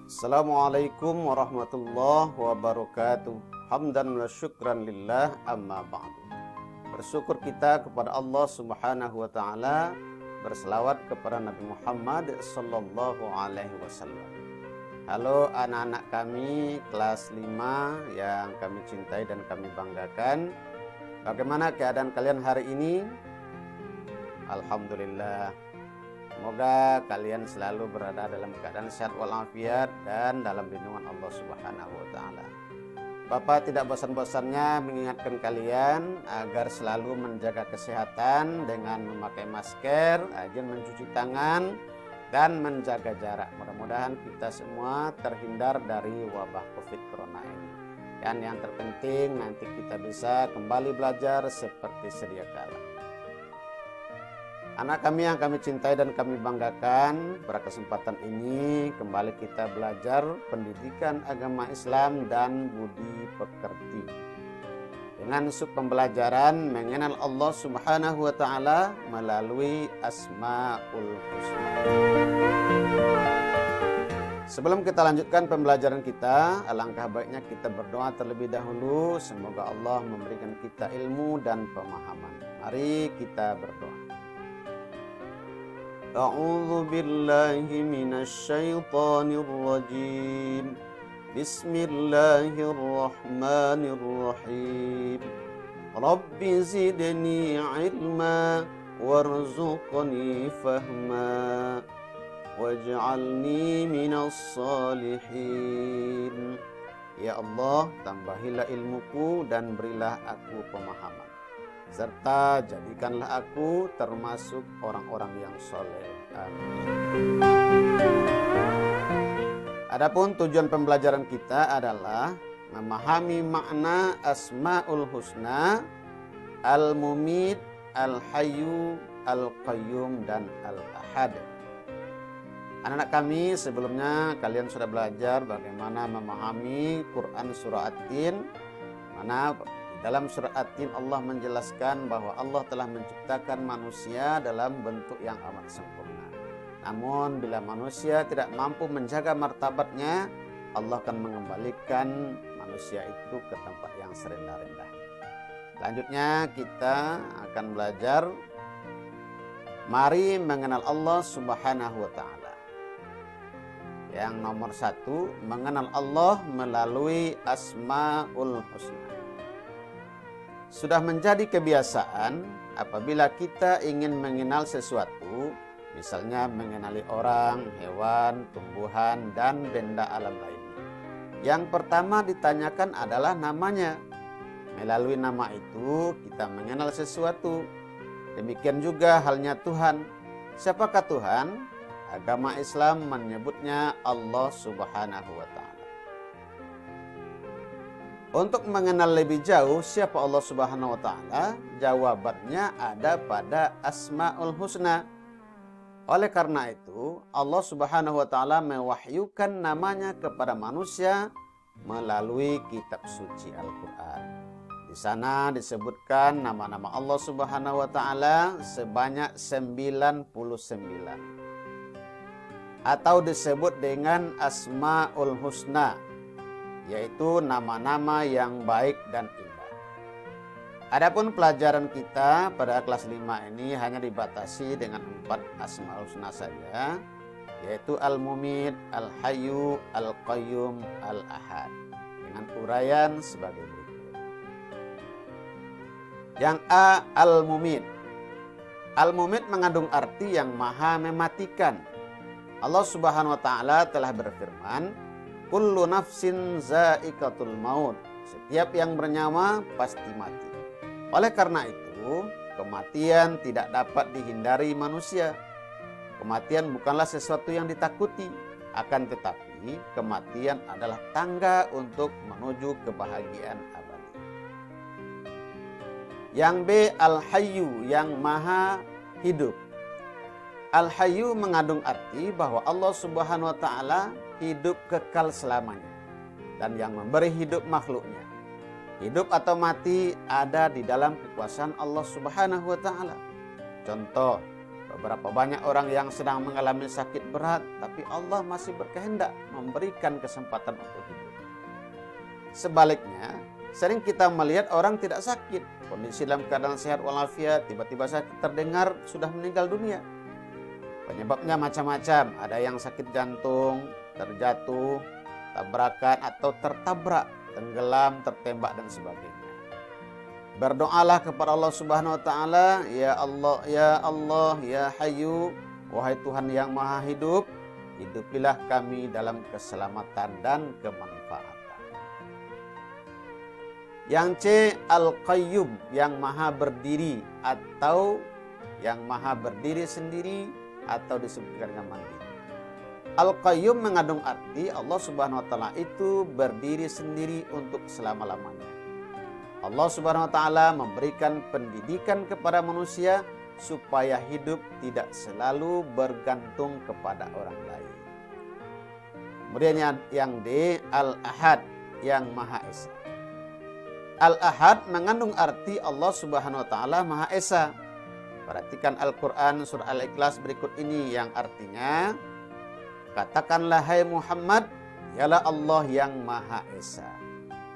Assalamualaikum warahmatullahi wabarakatuh. Hamdan wa syukran lillah, amma ba'du. Bersyukur kita kepada Allah Subhanahu wa taala, berselawat kepada Nabi Muhammad sallallahu alaihi wasallam. Halo anak-anak kami kelas 5 yang kami cintai dan kami banggakan. Bagaimana keadaan kalian hari ini? Alhamdulillah. Semoga kalian selalu berada dalam keadaan sehat walafiat dan dalam lindungan Allah Subhanahu wa taala. Bapak tidak bosan-bosannya mengingatkan kalian agar selalu menjaga kesehatan dengan memakai masker, rajin mencuci tangan dan menjaga jarak. Mudah-mudahan kita semua terhindar dari wabah Covid Corona ini. Dan yang terpenting nanti kita bisa kembali belajar seperti sedia kala. Anak kami yang kami cintai dan kami banggakan, pada kesempatan ini kembali kita belajar pendidikan agama Islam dan budi pekerti. Dengan sub pembelajaran mengenal Allah Subhanahu wa taala melalui Asmaul Husna. Sebelum kita lanjutkan pembelajaran kita, alangkah baiknya kita berdoa terlebih dahulu. Semoga Allah memberikan kita ilmu dan pemahaman. Mari kita berdoa. A'udzu billahi minasy syaithanir rajim. Bismillahirrahmanirrahim. Rabbi zidni ilma warzuqni fahma waj'alni minas salihin. Ya Allah, tambahilah ilmuku dan berilah aku pemahaman, serta jadikanlah aku termasuk orang-orang yang soleh. Amin. Adapun tujuan pembelajaran kita adalah memahami makna Asmaul Husna, Al-Mumit, Al-Hayyu, Al-Qayyum, dan Al-Ahad. Anak-anak kami, sebelumnya kalian sudah belajar bagaimana memahami Quran Surah At-Tin, mana dalam surah At-Tin Allah menjelaskan bahwa Allah telah menciptakan manusia dalam bentuk yang amat sempurna. Namun bila manusia tidak mampu menjaga martabatnya, Allah akan mengembalikan manusia itu ke tempat yang serendah-rendah. Selanjutnya kita akan belajar mari mengenal Allah Subhanahu wa taala. Yang nomor 1, mengenal Allah melalui Asmaul Husna. Sudah menjadi kebiasaan apabila kita ingin mengenal sesuatu, misalnya mengenali orang, hewan, tumbuhan, dan benda alam lainnya. Yang pertama ditanyakan adalah namanya. Melalui nama itu kita mengenal sesuatu. Demikian juga halnya Tuhan. Siapakah Tuhan? Agama Islam menyebutnya Allah Subhanahu wa taala. Untuk mengenal lebih jauh siapa Allah Subhanahu wa taala, jawabannya ada pada Asmaul Husna. Oleh karena itu, Allah Subhanahu wa taala mewahyukan namanya kepada manusia melalui kitab suci Al-Qur'an. Di sana disebutkan nama-nama Allah Subhanahu wa taala sebanyak 99 atau disebut dengan Asmaul Husna, yaitu nama-nama yang baik dan indah. Adapun pelajaran kita pada kelas 5 ini hanya dibatasi dengan 4 Asmaul Husna saja, yaitu Al-Mumit, Al-Hayyu, Al-Qayyum, Al-Ahad, dengan uraian sebagai berikut. Yang A, Al-Mumit. Al-Mumit mengandung arti yang maha mematikan. Allah Subhanahu wa taala telah berfirman, kullu nafsin za'iqatul maut. Setiap yang bernyawa pasti mati. Oleh karena itu, kematian tidak dapat dihindari manusia. Kematian bukanlah sesuatu yang ditakuti, akan tetapi kematian adalah tangga untuk menuju kebahagiaan abadi. Yang B, Al-Hayyu, yang maha hidup. Al-Hayyu mengandung arti bahwa Allah Subhanahu wa taala hidup kekal selamanya dan yang memberi hidup makhluknya. Hidup atau mati ada di dalam kekuasaan Allah Subhanahu wa taala. Contoh, Beberapa banyak orang yang sedang mengalami sakit berat, tapi Allah masih berkehendak memberikan kesempatan untuk hidup. Sebaliknya, sering kita melihat orang tidak sakit, kondisi dalam keadaan sehat walafiat, tiba-tiba sakit terdengar sudah meninggal dunia. Penyebabnya macam-macam, ada yang sakit jantung, terjatuh, tabrakan atau tertabrak, tenggelam, tertembak dan sebagainya. Berdoalah kepada Allah Subhanahu wa taala, ya Allah, ya Allah, ya Hayyu, wahai Tuhan yang Maha Hidup, hidupilah kami dalam keselamatan dan kemanfaatan. Yang C, Al-Qayyum, yang Maha berdiri atau yang Maha berdiri sendiri atau disebutkan dengan mandiri. Al-Qayyum mengandung arti Allah Subhanahu wa taala itu berdiri sendiri untuk selama-lamanya. Allah Subhanahu wa taala memberikan pendidikan kepada manusia supaya hidup tidak selalu bergantung kepada orang lain. Kemudian yang D, Al-Ahad, yang Maha Esa. Al-Ahad mengandung arti Allah Subhanahu wa taala Maha Esa. Perhatikan Al-Qur'an surah Al-Ikhlas berikut ini yang artinya, katakanlah hai Muhammad, dialah Allah yang Maha Esa.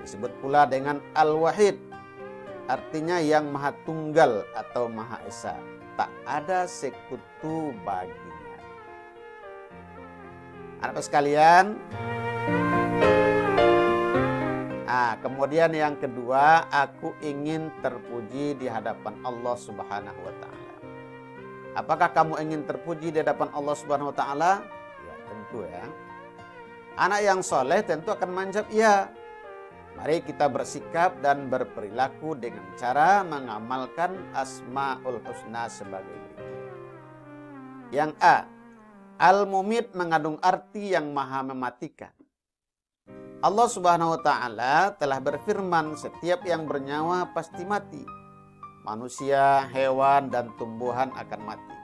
Disebut pula dengan Al-Wahid, artinya yang Maha Tunggal atau Maha Esa. Tak ada sekutu baginya. Anak sekalian, kemudian yang kedua, aku ingin terpuji di hadapan Allah Subhanahu wa taala. Apakah kamu ingin terpuji di hadapan Allah Subhanahu wa taala? Ya, tentu ya. Anak yang soleh tentu akan menjawab iya. Mari kita bersikap dan berperilaku dengan cara mengamalkan Asmaul Husna sebagai berikut. Yang A, Al-Mumit mengandung arti yang Maha mematikan. Allah Subhanahu wa taala telah berfirman, setiap yang bernyawa pasti mati. Manusia, hewan, dan tumbuhan akan mati.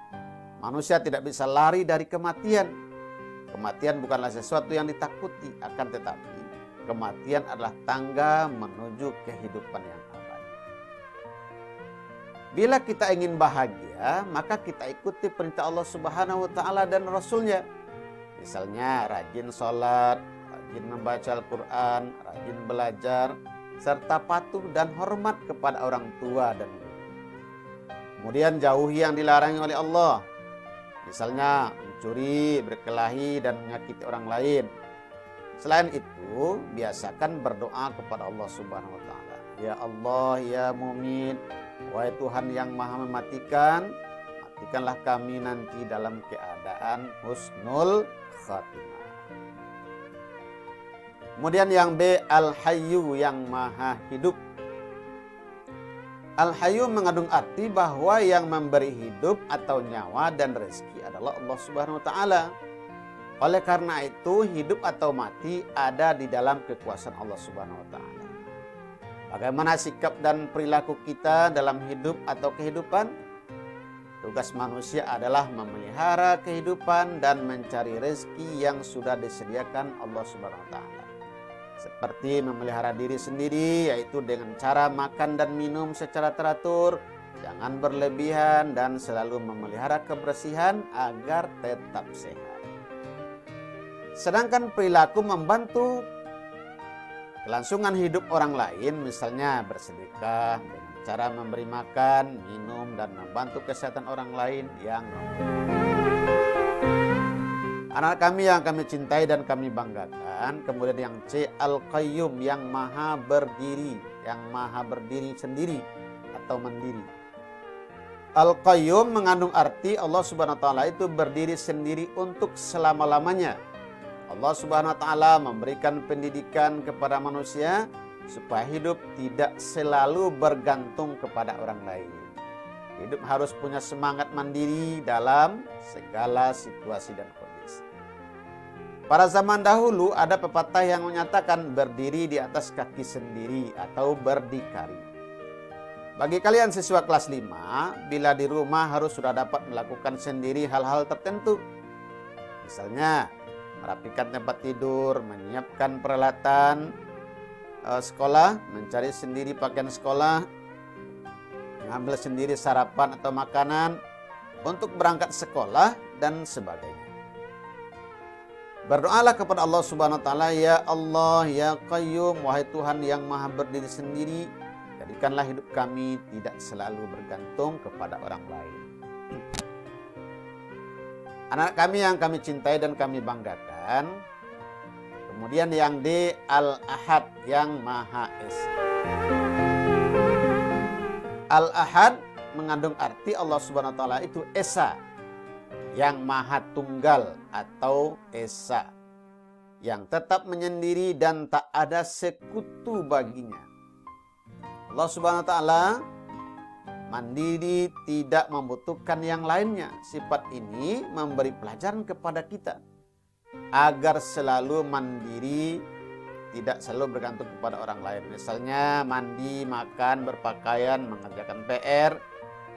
Manusia tidak bisa lari dari kematian. Kematian bukanlah sesuatu yang ditakuti, akan tetapi kematian adalah tangga menuju kehidupan yang abadi. Bila kita ingin bahagia, maka kita ikuti perintah Allah Subhanahu wa taala dan Rasulnya. Misalnya rajin sholat, rajin membaca Al-Quran, rajin belajar, serta patuh dan hormat kepada orang tua dan guru. Kemudian jauhi yang dilarang oleh Allah. Misalnya mencuri, berkelahi, dan menyakiti orang lain. Selain itu, biasakan berdoa kepada Allah Subhanahu wa taala. Ya Allah, ya Mumit, wahai Tuhan yang Maha mematikan, matikanlah kami nanti dalam keadaan husnul khatimah. Kemudian yang B, Al-Hayyu, yang Maha Hidup. Al-Hayyu mengandung arti bahwa yang memberi hidup atau nyawa dan rezeki adalah Allah Subhanahu wa taala. Oleh karena itu, hidup atau mati ada di dalam kekuasaan Allah Subhanahu wa taala. Bagaimana sikap dan perilaku kita dalam hidup atau kehidupan? Tugas manusia adalah memelihara kehidupan dan mencari rezeki yang sudah disediakan Allah Subhanahu wa taala. Seperti memelihara diri sendiri, yaitu dengan cara makan dan minum secara teratur, jangan berlebihan, dan selalu memelihara kebersihan agar tetap sehat. Sedangkan perilaku membantu kelangsungan hidup orang lain, misalnya bersedekah dengan cara memberi makan, minum, dan membantu kesehatan orang lain yang membutuhkan. Anak kami yang kami cintai dan kami banggakan. Kemudian yang C, Al-Qayyum, yang Maha berdiri, yang Maha berdiri sendiri atau mandiri. Al-Qayyum mengandung arti Allah Subhanahu wa taala itu berdiri sendiri untuk selama-lamanya. Allah Subhanahu wa taala memberikan pendidikan kepada manusia supaya hidup tidak selalu bergantung kepada orang lain. Hidup harus punya semangat mandiri dalam segala situasi dan kondisi. Pada zaman dahulu ada pepatah yang menyatakan berdiri di atas kaki sendiri atau berdikari. Bagi kalian siswa kelas 5, bila di rumah harus sudah dapat melakukan sendiri hal-hal tertentu. Misalnya merapikan tempat tidur, menyiapkan peralatan sekolah, mencari sendiri pakaian sekolah, mengambil sendiri sarapan atau makanan, untuk berangkat sekolah dan sebagainya. Berdoalah kepada Allah Subhanahu wa taala, ya Allah, ya Qayyum, wahai Tuhan yang Maha berdiri sendiri, jadikanlah hidup kami tidak selalu bergantung kepada orang lain. Anak kami yang kami cintai dan kami banggakan. Kemudian yang D, Al-Ahad, yang Maha Esa. Al-Ahad mengandung arti Allah Subhanahu wa taala itu Esa, yang Maha Tunggal atau Esa, yang tetap menyendiri dan tak ada sekutu baginya. Allah Subhanahu wa taala mandiri, tidak membutuhkan yang lainnya. Sifat ini memberi pelajaran kepada kita agar selalu mandiri, tidak selalu bergantung kepada orang lain. Misalnya mandi, makan, berpakaian, mengerjakan PR,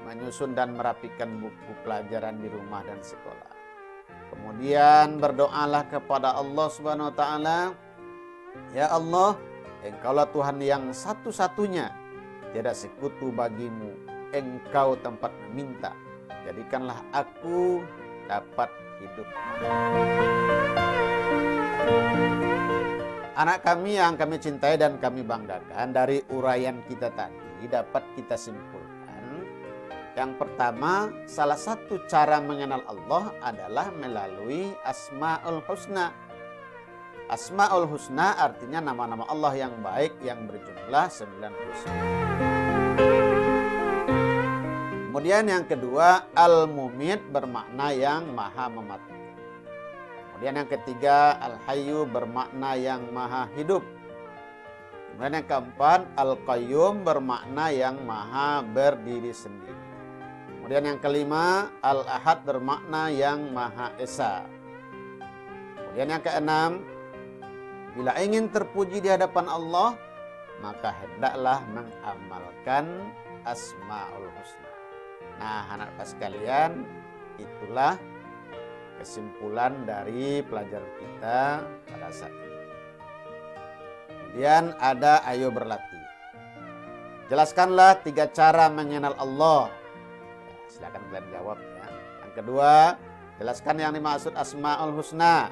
menyusun dan merapikan buku pelajaran di rumah dan sekolah. Kemudian berdoalah kepada Allah Subhanahu wa taala, ya Allah, Engkaulah Tuhan yang satu-satunya, tiada sekutu bagimu, Engkau tempat meminta, jadikanlah aku dapat hidup. Anak kami yang kami cintai dan kami banggakan, dari uraian kita tadi dapat kita simpulkan, yang pertama, salah satu cara mengenal Allah adalah melalui Asmaul Husna. Asmaul Husna artinya nama-nama Allah yang baik yang berjumlah 99. Kemudian yang kedua, Al-Mumit bermakna yang maha mematikan. Kemudian yang ketiga, Al-Hayyu bermakna yang maha hidup. Kemudian yang keempat, Al-Qayyum bermakna yang maha berdiri sendiri. Kemudian yang kelima, Al-Ahad bermakna yang Maha Esa. Kemudian yang keenam, bila ingin terpuji di hadapan Allah, maka hendaklah mengamalkan Asmaul Husna. Nah, anak-anak sekalian, itulah kesimpulan dari pelajaran kita pada saat ini. Kemudian ada ayo berlatih. Jelaskanlah 3 cara mengenal Allah. Silakan kalian jawab ya. Yang kedua, jelaskan yang dimaksud Asmaul Husna.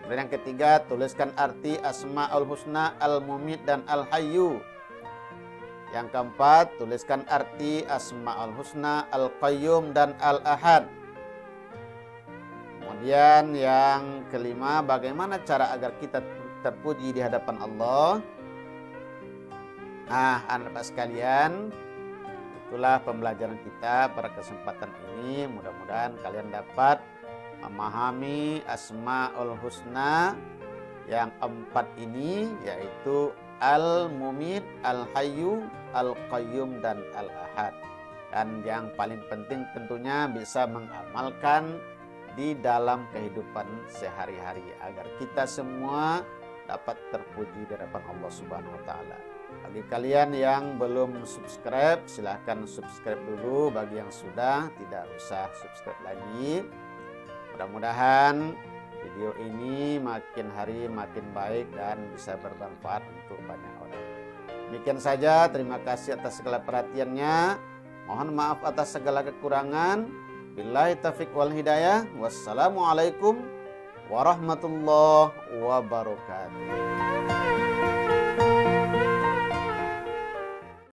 Kemudian yang ketiga, tuliskan arti Asmaul Husna, Al-Mumit dan Al-Hayyu. Yang keempat, tuliskan arti Asmaul Husna, Al-Qayyum dan Al-Ahad. Kemudian yang kelima, bagaimana cara agar kita terpuji di hadapan Allah. Nah, anak-anak sekalian, itulah pembelajaran kita pada kesempatan ini. Mudah-mudahan kalian dapat memahami Asmaul Husna yang 4 ini, yaitu Al-Mumit, Al-Hayyu, Al-Qayyum dan Al-Ahad. Dan yang paling penting tentunya bisa mengamalkan di dalam kehidupan sehari-hari agar kita semua dapat terpuji di hadapan Allah Subhanahu wa taala. Bagi kalian yang belum subscribe, silahkan subscribe dulu. Bagi yang sudah, tidak usah subscribe lagi. Mudah-mudahan video ini makin hari makin baik dan bisa bermanfaat untuk banyak orang. Demikian saja, terima kasih atas segala perhatiannya. Mohon maaf atas segala kekurangan. Billahi taufiq wal hidayah. Wassalamualaikum warahmatullahi wabarakatuh.